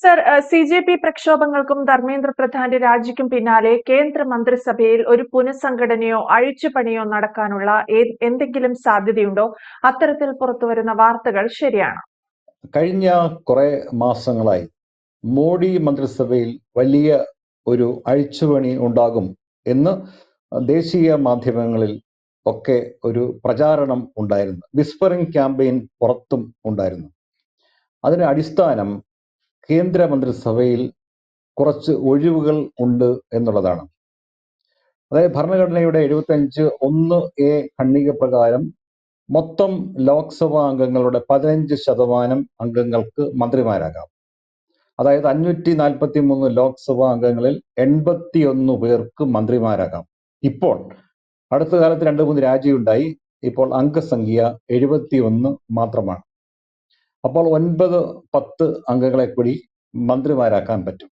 Sir, CJP പ്രക്ഷോഭങ്ങൾക്കും Dharmendra പ്രധാന്റെ രാജിക്കും പിന്നാലെ കേന്ദ്ര മന്ത്രിസഭയിൽ ഒരു പുനഃസംഘടനയോ അഴിച്ചുപണിയോ നടക്കാനുള്ള എന്തെങ്കിലും സാധ്യതയുണ്ടോ? അത്തരത്തിൽ പുറത്തുവരുന്ന വാർത്തകൾ ശരിയാണോ? കഴിഞ്ഞ കുറെ മാസങ്ങളായി മോഡി മന്ത്രിസഭയിൽ വലിയ ഒരു അഴിച്ചുപണി ഉണ്ടാകും എന്ന് ദേശീയ മാധ്യമങ്ങളിൽ ഒക്കെ ഒരു പ്രചാരണം ഉണ്ടായിരുന്നു. വിസ്പറിംഗ് ക്യാമ്പയിൻ പുറത്തും ഉണ്ടായിരുന്നു. അതിന് അടിസ്ഥാനം കേന്ദ്ര മന്ത്രിസഭയിൽ കുറച്ച് ഒഴിവുകൾ ഉണ്ട് എന്നുള്ളതാണ്. അതായത് ഭരണഘടനയുടെ 75(1)(a) ഖണ്ഡിക പ്രകാരം മൊത്തം ലോക്സഭാ അംഗങ്ങളുടെ 15% അംഗങ്ങൾക്ക് മന്ത്രിമാരാകാം. അതായത് 543 ലോക്സഭാ അംഗങ്ങളിൽ 81 പേർക്ക് മന്ത്രിമാരാകാം. ഇപ്പോൾ അടുത്ത കാലത്ത് 2-3 രാജിയുണ്ടായി. ഇപ്പോൾ അംഗസംഖ്യ 71 മാത്രമാണ്. അപ്പോൾ 9-10 അംഗങ്ങളെ കൂടി മന്ത്രിമാരാക്കാൻ പറ്റും.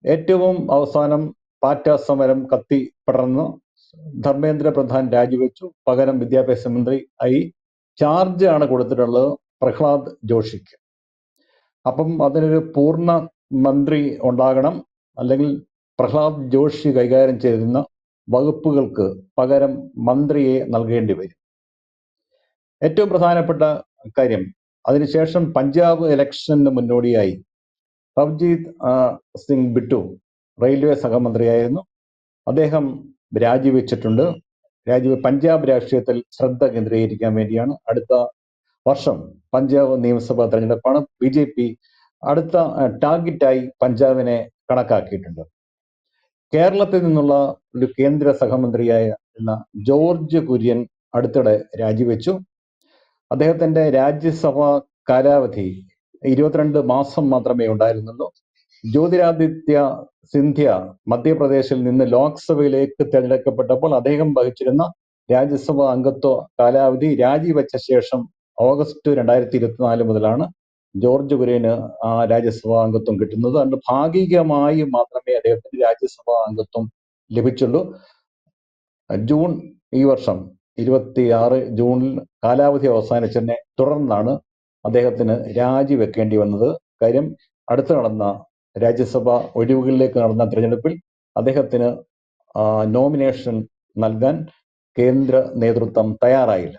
ഏറ്റവും അവസാനം പാറ്റ സമരം കത്തി പടർന്ന് ധർമ്മേന്ദ്ര പ്രധാൻ രാജിവെച്ചു. പകരം വിദ്യാഭ്യാസ മന്ത്രി ആയി ചാർജ് ആണ് കൊടുത്തിട്ടുള്ളത് പ്രഹ്ലാദ് ജോഷിക്ക്. അപ്പം അതിനൊരു പൂർണ്ണ മന്ത്രി ഉണ്ടാകണം, അല്ലെങ്കിൽ പ്രഹ്ലാദ് ജോഷി കൈകാര്യം ചെയ്യുന്ന വകുപ്പുകൾക്ക് പകരം മന്ത്രിയെ നൽകേണ്ടി വരും. ഏറ്റവും പ്രധാനപ്പെട്ട കാര്യം, അതിനുശേഷം പഞ്ചാബ് ഇലക്ഷന് മുന്നോടിയായി പ്രഭ്ജീത് സിംഗ് ബിട്ടു റെയിൽവേ സഹമന്ത്രിയായിരുന്നു. അദ്ദേഹം രാജിവെച്ചിട്ടുണ്ട്. പഞ്ചാബ് രാഷ്ട്രീയത്തിൽ ശ്രദ്ധ കേന്ദ്രീകരിക്കാൻ വേണ്ടിയാണ്. അടുത്ത വർഷം പഞ്ചാബ് നിയമസഭാ തെരഞ്ഞെടുപ്പാണ്. BJP അടുത്ത ടാർഗറ്റായി പഞ്ചാബിനെ കണക്കാക്കിയിട്ടുണ്ട്. കേരളത്തിൽ നിന്നുള്ള ഒരു കേന്ദ്ര സഹമന്ത്രിയായ ജോർജ് കുര്യൻ അടുത്തിടെ രാജിവെച്ചു. അദ്ദേഹത്തിന്റെ രാജ്യസഭാ കാലാവധി 22 മാസം മാത്രമേ ഉണ്ടായിരുന്നുള്ളൂ. ജ്യോതിരാദിത്യ സിന്ധ്യ മധ്യപ്രദേശിൽ നിന്ന് ലോക്സഭയിലേക്ക് തിരഞ്ഞെടുക്കപ്പെട്ടപ്പോൾ അദ്ദേഹം വഹിച്ചിരുന്ന രാജ്യസഭാ അംഗത്വ കാലാവധി രാജിവെച്ച ശേഷം ഓഗസ്റ്റ് 2024 മുതലാണ് ജോർജ് കുര്യന് ആ രാജ്യസഭാ അംഗത്വം കിട്ടുന്നത്. അതുകൊണ്ട് ഭാഗികമായി മാത്രമേ അദ്ദേഹത്തിന് രാജ്യസഭാ അംഗത്വം ലഭിച്ചുള്ളൂ. ജൂൺ ഈ വർഷം 26 ജൂണിൽ കാലാവധി അവസാനിച്ചതിനെ തുടർന്നാണ് അദ്ദേഹത്തിന് രാജിവെക്കേണ്ടി വന്നത്. കാര്യം അടുത്ത് നടന്ന രാജ്യസഭ ഒഴിവുകളിലേക്ക് നടന്ന തിരഞ്ഞെടുപ്പിൽ അദ്ദേഹത്തിന് നോമിനേഷൻ നൽകാൻ കേന്ദ്ര നേതൃത്വം തയ്യാറായില്ല.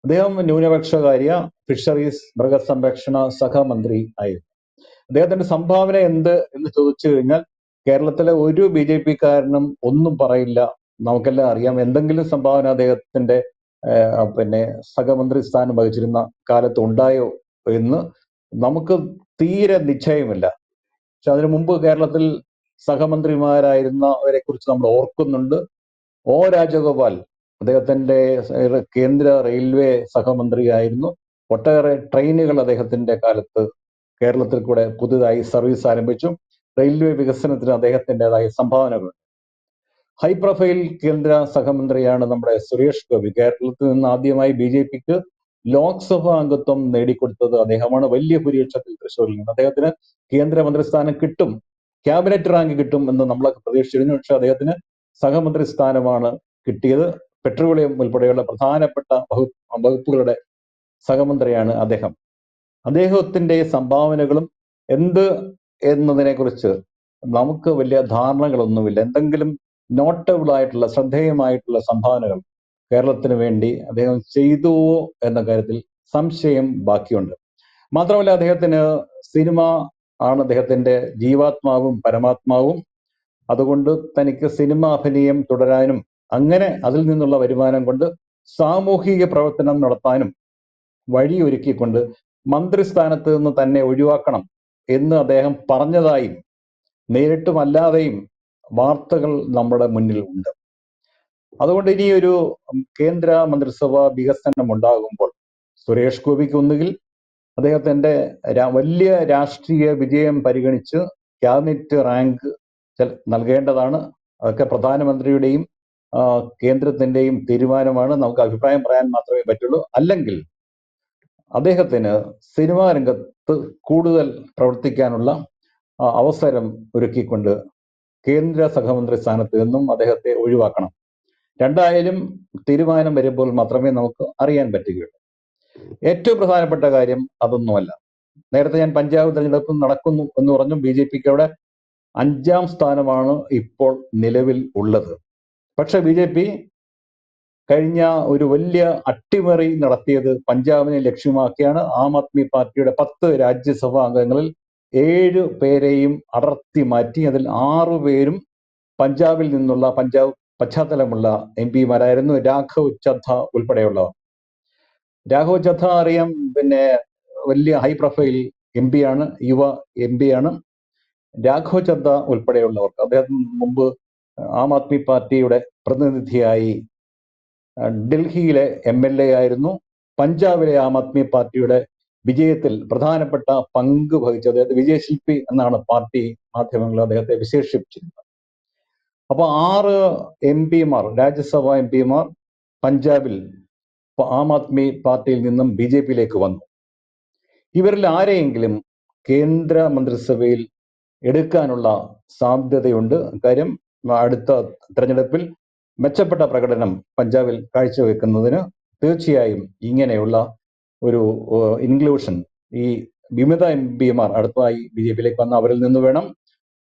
അദ്ദേഹം ന്യൂനപക്ഷകാര്യ, ഫിഷറീസ്, മൃഗസംരക്ഷണ സഹമന്ത്രി ആയിരുന്നു. അദ്ദേഹത്തിന്റെ സംഭാവന എന്ത് എന്ന് ചോദിച്ചു കഴിഞ്ഞാൽ കേരളത്തിലെ ഒരു BJP-കാരനും ഒന്നും പറയില്ല. നമുക്കെല്ലാം അറിയാം എന്തെങ്കിലും സംഭാവന അദ്ദേഹത്തിന്റെ സഹമന്ത്രി സ്ഥാനം വഹിച്ചിരുന്ന കാലത്ത് ഉണ്ടായോ എന്ന് നമുക്ക് തീരെ നിശ്ചയമില്ല. പക്ഷെ അതിനു മുമ്പ് കേരളത്തിൽ സഹമന്ത്രിമാരായിരുന്നവരെ കുറിച്ച് നമ്മൾ ഓർക്കുന്നുണ്ട്. O. രാജഗോപാൽ അദ്ദേഹത്തിന്റെ കേന്ദ്ര റെയിൽവേ സഹമന്ത്രിയായിരുന്നു. ഒട്ടേറെ ട്രെയിനുകൾ അദ്ദേഹത്തിന്റെ കാലത്ത് കേരളത്തിൽ കൂടെ പുതുതായി സർവീസ് ആരംഭിച്ചു. റെയിൽവേ വികസനത്തിന് അദ്ദേഹത്തിൻ്റെതായ സംഭാവനകളുണ്ട്. ഹൈ പ്രൊഫൈൽ കേന്ദ്ര സഹമന്ത്രിയാണ് നമ്മുടെ സുരേഷ് ഗോപി. കേരളത്തിൽ നിന്ന് ആദ്യമായി BJP-ക്ക് ലോക്സഭാ അംഗത്വം നേടിക്കൊടുത്തത് അദ്ദേഹമാണ്. വലിയ ഭൂരിപക്ഷത്തിൽ തൃശ്ശൂരിൽ നിന്ന് അദ്ദേഹത്തിന് കേന്ദ്രമന്ത്രി സ്ഥാനം കിട്ടും, ക്യാബിനറ്റ് റാങ്ക് കിട്ടും എന്ന് നമ്മളൊക്കെ പ്രതീക്ഷിച്ചിരുന്നു. പക്ഷെ അദ്ദേഹത്തിന് സഹമന്ത്രി സ്ഥാനമാണ് കിട്ടിയത്. പെട്രോളിയം ഉൾപ്പെടെയുള്ള പ്രധാനപ്പെട്ട വകുപ്പുകളുടെ സഹമന്ത്രിയാണ് അദ്ദേഹം. അദ്ദേഹത്തിന്റെ സംഭാവനകളും എന്ത് എന്നതിനെ കുറിച്ച് നമുക്ക് വലിയ ധാരണകളൊന്നുമില്ല. എന്തെങ്കിലും നോട്ടബിൾ ആയിട്ടുള്ള, ശ്രദ്ധേയമായിട്ടുള്ള സംഭാവനകൾ കേരളത്തിന് വേണ്ടി അദ്ദേഹം ചെയ്തുവോ എന്ന കാര്യത്തിൽ സംശയം ബാക്കിയുണ്ട്. മാത്രമല്ല, അദ്ദേഹത്തിന് സിനിമ ആണ് അദ്ദേഹത്തിന്റെ ജീവാത്മാവും പരമാത്മാവും. അതുകൊണ്ട് തനിക്ക് സിനിമ അഭിനയം തുടരാനും അങ്ങനെ അതിൽ നിന്നുള്ള വരുമാനം കൊണ്ട് സാമൂഹിക പ്രവർത്തനം നടത്താനും വഴിയൊരുക്കിക്കൊണ്ട് മന്ത്രിസ്ഥാനത്ത് നിന്ന് തന്നെ ഒഴിവാക്കണം എന്ന് അദ്ദേഹം പറഞ്ഞതായും നേരിട്ടും അല്ലാതെയും വാർത്തകൾ നമ്മുടെ മുന്നിൽ ഉണ്ട്. അതുകൊണ്ട് ഇനി ഒരു കേന്ദ്ര മന്ത്രിസഭ വികസനം ഉണ്ടാകുമ്പോൾ സുരേഷ് ഗോപിക്ക് ഒന്നുകിൽ അദ്ദേഹത്തിന്റെ വലിയ രാഷ്ട്രീയ വിജയം പരിഗണിച്ച് ക്യാബിനറ്റ് റാങ്ക് നൽകേണ്ടതാണ്. അതൊക്കെ പ്രധാനമന്ത്രിയുടെയും കേന്ദ്രത്തിന്റെയും തീരുമാനമാണ്. നമുക്ക് അഭിപ്രായം പറയാൻ മാത്രമേ പറ്റുള്ളൂ. അല്ലെങ്കിൽ അദ്ദേഹത്തിന് സിനിമാ രംഗത്ത് കൂടുതൽ പ്രവർത്തിക്കാനുള്ള അവസരം ഒരുക്കിക്കൊണ്ട് കേന്ദ്ര സഹമന്ത്രി സ്ഥാനത്ത് നിന്നും അദ്ദേഹത്തെ ഒഴിവാക്കണം. രണ്ടായാലും തീരുമാനം വരുമ്പോൾ മാത്രമേ നമുക്ക് അറിയാൻ പറ്റുകയുള്ളൂ. ഏറ്റവും പ്രധാനപ്പെട്ട കാര്യം അതൊന്നുമല്ല. നേരത്തെ ഞാൻ പഞ്ചാബ് തെരഞ്ഞെടുപ്പ് നടക്കുന്നു എന്ന് പറഞ്ഞു. BJPക്ക് അവിടെ 5ാം സ്ഥാനമാണ് ഇപ്പോൾ നിലവിൽ ഉള്ളത്. പക്ഷെ BJP കഴിഞ്ഞ ഒരു വലിയ അട്ടിമറി നടത്തിയത് പഞ്ചാബിനെ ലക്ഷ്യമാക്കിയാണ്. ആം ആദ്മി പാർട്ടിയുടെ 10 രാജ്യസഭാ അംഗങ്ങളിൽ 7 പേരെയും അടർത്തി മാറ്റി. അതിൽ 6 പേരും പഞ്ചാബിൽ നിന്നുള്ള പഞ്ചാബ് പശ്ചാത്തലമുള്ള MP മാരായിരുന്നു. രാഘവ് ചദ്ദ ഉൾപ്പെടെയുള്ളവർ. രാഘവ് ചദ്ദ അറിയാം, പിന്നെ വലിയ ഹൈ പ്രൊഫൈൽ MP ആണ്, യുവ MP ആണ്. രാഘവ് ചദ്ദ ഉൾപ്പെടെയുള്ളവർക്ക്, അദ്ദേഹം മുമ്പ് ആം ആദ്മി പാർട്ടിയുടെ പ്രതിനിധിയായി ഡൽഹിയിലെ MLA ആയിരുന്നു. പഞ്ചാബിലെ ആം ആദ്മി പാർട്ടിയുടെ വിജയത്തിൽ പ്രധാനപ്പെട്ട പങ്ക് വഹിച്ച അദ്ദേഹത്തെ വിജയശില്പി എന്നാണ് പാർട്ടി മാധ്യമങ്ങൾ അദ്ദേഹത്തെ വിശേഷിപ്പിച്ചിരുന്നത്. അപ്പൊ 6 MP മാർ, രാജ്യസഭാ MP മാർ പഞ്ചാബിൽ ആം ആദ്മി പാർട്ടിയിൽ നിന്നും BJPയിലേക്ക് വന്നു. ഇവരിൽ ആരെയെങ്കിലും കേന്ദ്ര മന്ത്രിസഭയിൽ എടുക്കാനുള്ള സാധ്യതയുണ്ട്. കാര്യം അടുത്ത തെരഞ്ഞെടുപ്പിൽ മെച്ചപ്പെട്ട പ്രകടനം പഞ്ചാബിൽ കാഴ്ചവെക്കുന്നതിന് തീർച്ചയായും ഇങ്ങനെയുള്ള ഒരു ഇൻക്ലൂഷൻ, ഈ വിമത MP മാർ അടുത്തതായി BJPയിലേക്ക് വന്ന അവരിൽ നിന്ന് വേണം.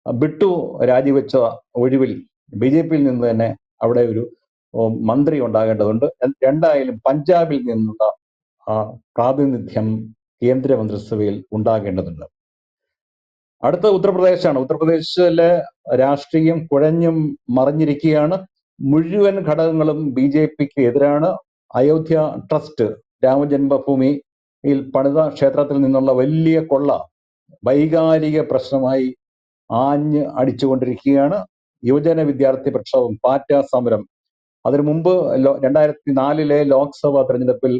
ബിട്ടു രാജിവെച്ച ഒഴിവിൽ BJPയിൽ നിന്ന് തന്നെ അവിടെ ഒരു മന്ത്രി ഉണ്ടാകേണ്ടതുണ്ട്. രണ്ടായാലും പഞ്ചാബിൽ നിന്നുള്ള പ്രാതിനിധ്യം കേന്ദ്ര മന്ത്രിസഭയിൽ ഉണ്ടാകേണ്ടതുണ്ട്. അടുത്ത ഉത്തർപ്രദേശാണ്. ഉത്തർപ്രദേശിലെ രാഷ്ട്രീയം കുഴഞ്ഞും മറിഞ്ഞിരിക്കുകയാണ്. മുഴുവൻ ഘടകങ്ങളും BJPക്ക് എതിരാണ്. അയോധ്യ ട്രസ്റ്റ്, രാമജന്മഭൂമിയിൽ പണിത ക്ഷേത്രത്തിൽ നിന്നുള്ള വലിയ കൊള്ള വൈകാരിക പ്രശ്നമായി ആഞ്ഞ് അടിച്ചുകൊണ്ടിരിക്കുകയാണ്. യുവജന വിദ്യാർത്ഥി പ്രക്ഷോഭം, പാറ്റ സമരം, അതിനു മുമ്പ് 2004 ലോക്സഭാ തെരഞ്ഞെടുപ്പിൽ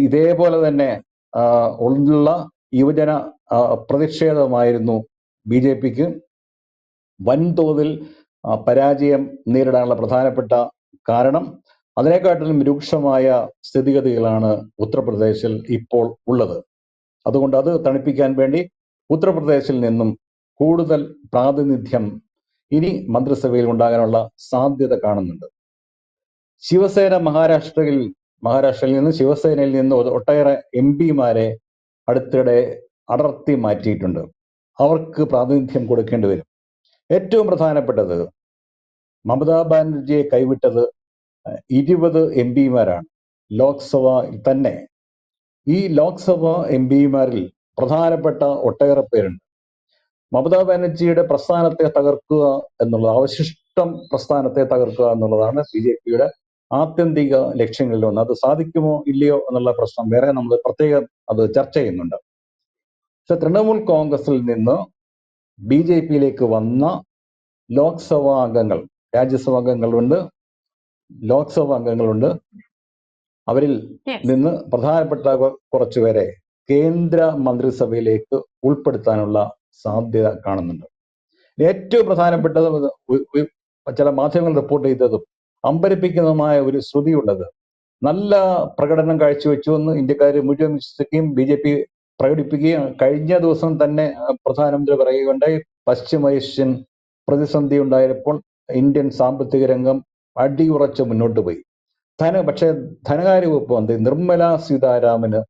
ഇതേപോലെ തന്നെ ഉള്ള യുവജന പ്രതിഷേധമായിരുന്നു BJPക്ക് വൻതോതിൽ പരാജയം നേരിടാനുള്ള പ്രധാനപ്പെട്ട കാരണം. അതിനെക്കാട്ടിലും രൂക്ഷമായ സ്ഥിതിഗതികളാണ് ഉത്തർപ്രദേശിൽ ഇപ്പോൾ ഉള്ളത്. അതുകൊണ്ട് അത് തണുപ്പിക്കാൻ വേണ്ടി ഉത്തർപ്രദേശിൽ നിന്നും കൂടുതൽ പ്രാതിനിധ്യം ഇനി മന്ത്രിസഭയിൽ ഉണ്ടാകാനുള്ള സാധ്യത കാണുന്നുണ്ട്. ശിവസേന മഹാരാഷ്ട്രയിൽ നിന്ന് ശിവസേനയിൽ നിന്ന് ഒട്ടേറെ MP മാരെ അടുത്തിടെ അടർത്തി മാറ്റിയിട്ടുണ്ട്. അവർക്ക് പ്രാതിനിധ്യം കൊടുക്കേണ്ടി വരും. ഏറ്റവും പ്രധാനപ്പെട്ടത്, മമതാ ബാനർജിയെ കൈവിട്ടത് 20 MP മാരാണ് ലോക്സഭയിൽ തന്നെ. ഈ ലോക്സഭ MP മാരിൽ പ്രധാനപ്പെട്ട ഒട്ടേറെ പേരുണ്ട്. മമതാ ബാനർജിയുടെ പ്രസ്ഥാനത്തെ തകർക്കുക എന്നുള്ളത്, അവശിഷ്ടം പ്രസ്ഥാനത്തെ തകർക്കുക എന്നുള്ളതാണ് BJPയുടെ ആത്യന്തിക ലക്ഷ്യങ്ങളിലൊന്ന്. അത് സാധിക്കുമോ ഇല്ലയോ എന്നുള്ള പ്രശ്നം വേറെ നമ്മൾ പ്രത്യേകം അത് ചർച്ച ചെയ്യുന്നുണ്ട്. പക്ഷെ തൃണമൂൽ കോൺഗ്രസിൽ നിന്ന് BJPയിലേക്ക് വന്ന ലോക്സഭാ അംഗങ്ങൾ, രാജ്യസഭാ അംഗങ്ങളുണ്ട്, ലോക്സഭാ അംഗങ്ങളുണ്ട്. അവരിൽ നിന്ന് പ്രധാനപ്പെട്ട കുറച്ചുപേരെ കേന്ദ്ര മന്ത്രിസഭയിലേക്ക് ഉൾപ്പെടുത്താനുള്ള സാധ്യത കാണുന്നുണ്ട്. ഏറ്റവും പ്രധാനപ്പെട്ടത്, ചില മാധ്യമങ്ങൾ റിപ്പോർട്ട് ചെയ്തതും അമ്പരപ്പിക്കുന്നതുമായ ഒരു ശ്രുതിയുള്ളത്, നല്ല പ്രകടനം കാഴ്ചവെച്ചു എന്ന് ഇന്ത്യക്കാർ മുഴുവൻ വിശ്വസിക്കുകയും BJP പ്രകടിപ്പിക്കുകയും കഴിഞ്ഞ ദിവസം തന്നെ പ്രധാനമന്ത്രി പറയുകയുണ്ടായി, പശ്ചിമേഷ്യൻ പ്രതിസന്ധി ഉണ്ടായപ്പോൾ ഇന്ത്യൻ സാമ്പത്തിക രംഗം അടിയുറച്ച് മുന്നോട്ട് പോയി. പക്ഷേ ധനകാര്യ വകുപ്പ് മന്ത്രി നിർമ്മല സീതാരാമന്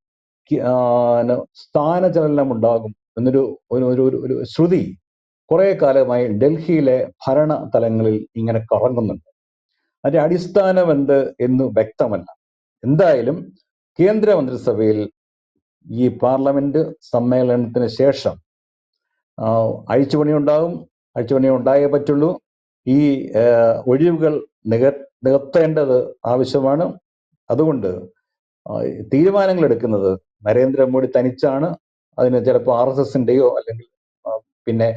സ്ഥാനചലനം ഉണ്ടാകും എന്നൊരു ഒരു ശ്രുതി കുറെ കാലമായി ഡൽഹിയിലെ ഭരണ തലങ്ങളിൽ ഇങ്ങനെ കറങ്ങുന്നുണ്ട്. അതിന്റെ അടിസ്ഥാനം എന്ത് എന്ന് വ്യക്തമല്ല. എന്തായാലും കേന്ദ്ര മന്ത്രിസഭയിൽ ഈ പാർലമെന്റ് സമ്മേളനത്തിന് ശേഷം അഴിച്ചുപണി ഉണ്ടാകും. അഴിച്ചുപണി ഉണ്ടായേ പറ്റുള്ളൂ. ഈ ഒഴിവുകൾ നികത്തേണ്ടത് ആവശ്യമാണ്. അതുകൊണ്ട് തീരുമാനങ്ങൾ എടുക്കുന്നത് നരേന്ദ്രമോദി തനിച്ചാണ്. അതിന് ചിലപ്പോൾ RSSന്റെയോ അല്ലെങ്കിൽ പിന്നെ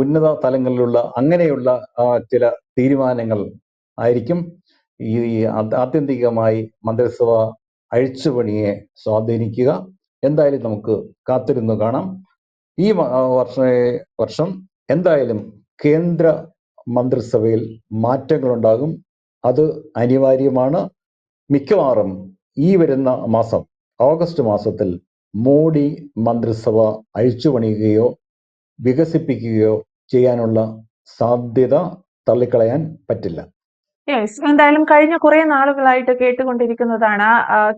ഉന്നത തലങ്ങളിലുള്ള അങ്ങനെയുള്ള ചില തീരുമാനങ്ങൾ ആയിരിക്കും ഈ ആത്യന്തികമായി മന്ത്രിസഭ അഴിച്ചുപണിയെ സ്വാധീനിക്കുക. എന്തായാലും നമുക്ക് കാത്തിരുന്നു കാണാം. ഈ വർഷം എന്തായാലും കേന്ദ്ര മന്ത്രിസഭയിൽ മാറ്റങ്ങളുണ്ടാകും. അത് അനിവാര്യമാണ്. മിക്കവാറും ഈ വരുന്ന മാസം, ഓഗസ്റ്റ് മാസത്തിൽ മോഡി മന്ത്രിസഭ അഴിച്ചുപണിയുകയോ വികസിപ്പിക്കുകയോ ചെയ്യാനുള്ള സാധ്യത തള്ളിക്കളയാൻ പറ്റില്ല. യെസ്. എന്തായാലും കഴിഞ്ഞ കുറെ നാളുകളായിട്ട് കേട്ടുകൊണ്ടിരിക്കുന്നതാണ്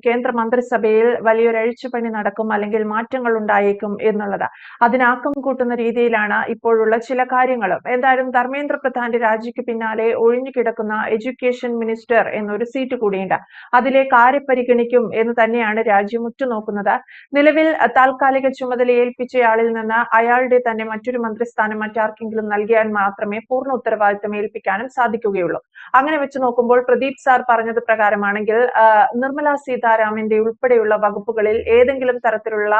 കേന്ദ്ര മന്ത്രിസഭയിൽ വലിയൊരു അഴിച്ചുപണി നടക്കും അല്ലെങ്കിൽ മാറ്റങ്ങൾ ഉണ്ടായേക്കും എന്നുള്ളത്. അതിനാക്കം കൂട്ടുന്ന രീതിയിലാണ് ഇപ്പോഴുള്ള ചില കാര്യങ്ങളും. എന്തായാലും ധർമ്മേന്ദ്ര പ്രധാന്റെ രാജിക്ക് പിന്നാലെ ഒഴിഞ്ഞുകിടക്കുന്ന എഡ്യൂക്കേഷൻ മിനിസ്റ്റർ എന്നൊരു സീറ്റ് കൂടിയുണ്ട്. അതിലേക്ക് ആരെ പരിഗണിക്കും എന്ന് തന്നെയാണ് രാജ്യം ഉറ്റുനോക്കുന്നത്. നിലവിൽ താൽക്കാലിക ചുമതല ഏൽപ്പിച്ചയാളിൽ നിന്ന് അയാളുടെ തന്നെ മറ്റൊരു മന്ത്രിസ്ഥാനം മറ്റാർക്കെങ്കിലും നൽകിയാൽ മാത്രമേ പൂർണ്ണ ഉത്തരവാദിത്തം ഏൽപ്പിക്കാനും സാധിക്കുകയുള്ളൂ. അങ്ങനെ വെച്ച് നോക്കുമ്പോൾ പ്രദീപ് സാർ പറഞ്ഞത് പ്രകാരമാണെങ്കിൽ നിർമ്മല സീതാരാമന്റെ ഉൾപ്പെടെയുള്ള വകുപ്പുകളിൽ ഏതെങ്കിലും തരത്തിലുള്ള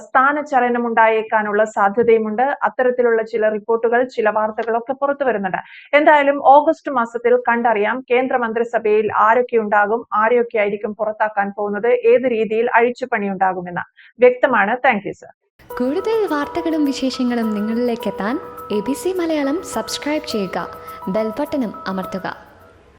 സ്ഥാനചലനം ഉണ്ടായേക്കാനുള്ള സാധ്യതയുമുണ്ട്. അത്തരത്തിലുള്ള ചില റിപ്പോർട്ടുകൾ, ചില വാർത്തകളൊക്കെ പുറത്തു വരുന്നുണ്ട്. എന്തായാലും ഓഗസ്റ്റ് മാസത്തിൽ കണ്ടറിയാം കേന്ദ്ര മന്ത്രിസഭയിൽ ആരൊക്കെ ഉണ്ടാകും, ആരെയൊക്കെ ആയിരിക്കും പുറത്താക്കാൻ പോകുന്നത്, ഏത് രീതിയിൽ അഴിച്ചുപണി ഉണ്ടാകുമെന്ന് വ്യക്തമാണ്. Thank you sir. കൂടുതൽ വാർത്തകളും വിശേഷങ്ങളും നിങ്ങളിലേക്ക് എത്താൻ ABC മലയാളം സബ്സ്ക്രൈബ് ചെയ്യുക, ബെൽ ബട്ടണും അമർത്തുക.